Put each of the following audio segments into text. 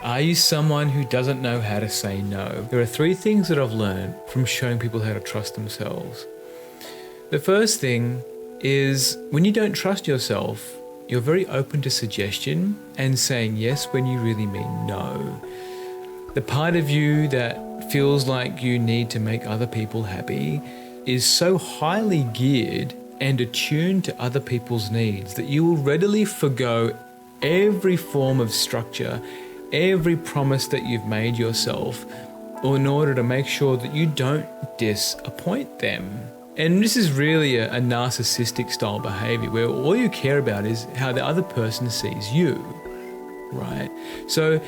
Are you someone who doesn't know how to say no? There are 3 things that I've learned from showing people how to trust themselves. The first thing is when you don't trust yourself, you're very open to suggestion and saying yes when you really mean no. The part of you that feels like you need to make other people happy is so highly geared and attuned to other people's needs that you will readily forgo every form of structure, every promise that you've made yourself, in order to make sure that you don't disappoint them. And this is really a narcissistic style behavior where all you care about is how the other person sees you, right? So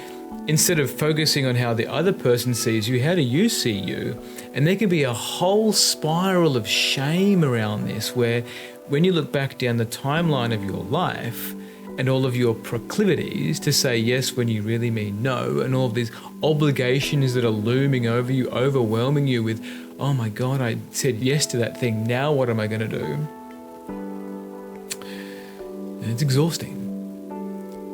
instead of focusing on how the other person sees you, how do you see you? And there can be a whole spiral of shame around this where when you look back down the timeline of your life and all of your proclivities to say yes when you really mean no, and all of these obligations that are looming over you, overwhelming you with, oh my God, I said yes to that thing, now what am I going to do? And it's exhausting.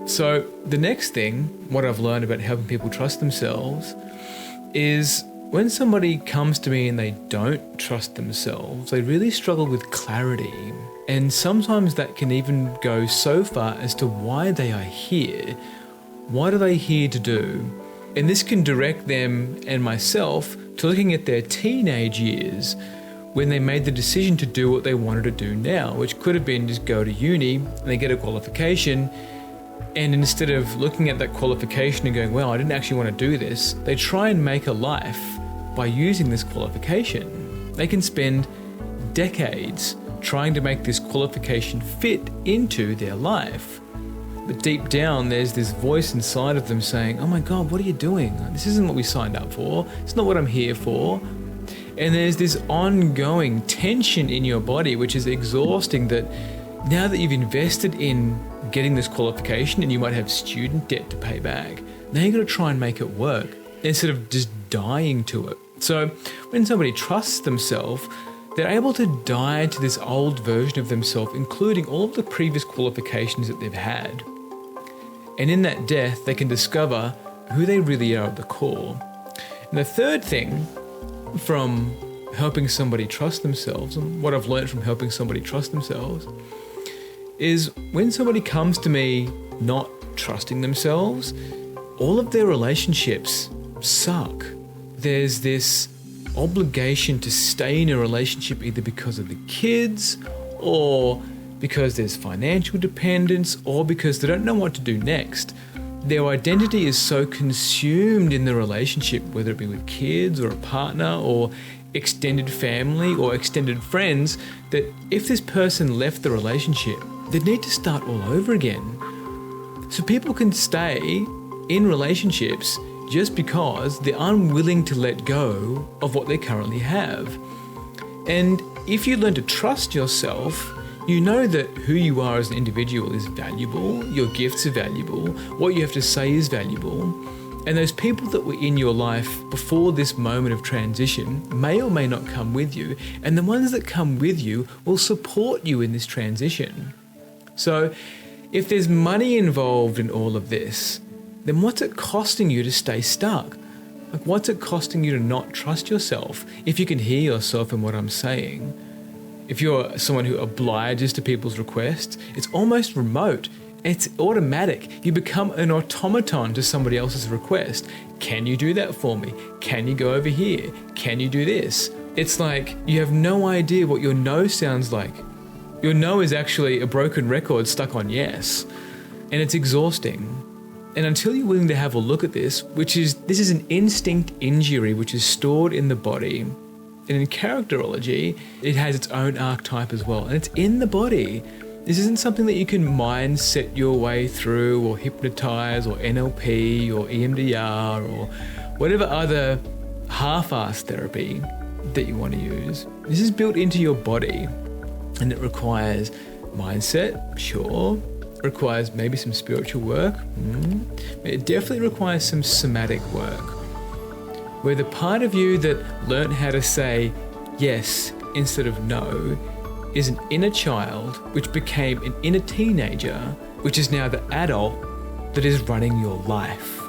So the next thing, what I've learned about helping people trust themselves is when somebody comes to me and they don't trust themselves, they really struggle with clarity. And sometimes that can even go so far as to why they are here. What are they here to do? And this can direct them and myself to looking at their teenage years when they made the decision to do what they wanted to do now, which could have been just go to uni and they get a qualification. And instead of looking at that qualification and going, well, I didn't actually want to do this, they try and make a life by using this qualification. They can spend decades trying to make this qualification fit into their life. But deep down, there's this voice inside of them saying, oh my God, what are you doing? This isn't what we signed up for. It's not what I'm here for. And there's this ongoing tension in your body, which is exhausting, that now that you've invested in getting this qualification and you might have student debt to pay back, now you've got to try and make it work instead of just dying to it. So when somebody trusts themselves, they're able to die to this old version of themselves, including all of the previous qualifications that they've had. And in that death, they can discover who they really are at the core. And the third thing from helping somebody trust themselves, and what I've learned from helping somebody trust themselves, is when somebody comes to me not trusting themselves, all of their relationships suck. There's this obligation to stay in a relationship either because of the kids or because there's financial dependence or because they don't know what to do next. Their identity is so consumed in the relationship, whether it be with kids or a partner or extended family or extended friends, that if this person left the relationship, they'd need to start all over again. So people can stay in relationships just because they're unwilling to let go of what they currently have. And if you learn to trust yourself, you know that who you are as an individual is valuable, your gifts are valuable, what you have to say is valuable, and those people that were in your life before this moment of transition may or may not come with you, and the ones that come with you will support you in this transition. So if there's money involved in all of this, then what's it costing you to stay stuck? Like, what's it costing you to not trust yourself? If you can hear yourself in what I'm saying, if you're someone who obliges to people's requests, it's almost remote. It's automatic. You become an automaton to somebody else's request. Can you do that for me? Can you go over here? Can you do this? It's like you have no idea what your no sounds like. Your no is actually a broken record stuck on yes. And it's exhausting. And until you're willing to have a look at this is an instinct injury which is stored in the body. And in characterology, it has its own archetype as well. And it's in the body. This isn't something that you can mindset your way through or hypnotize or NLP or EMDR or whatever other half-assed therapy that you want to use. This is built into your body, and it requires mindset, sure. It requires maybe some spiritual work. It definitely requires some somatic work, where the part of you that learned how to say yes instead of no is an inner child which became an inner teenager, which is now the adult that is running your life.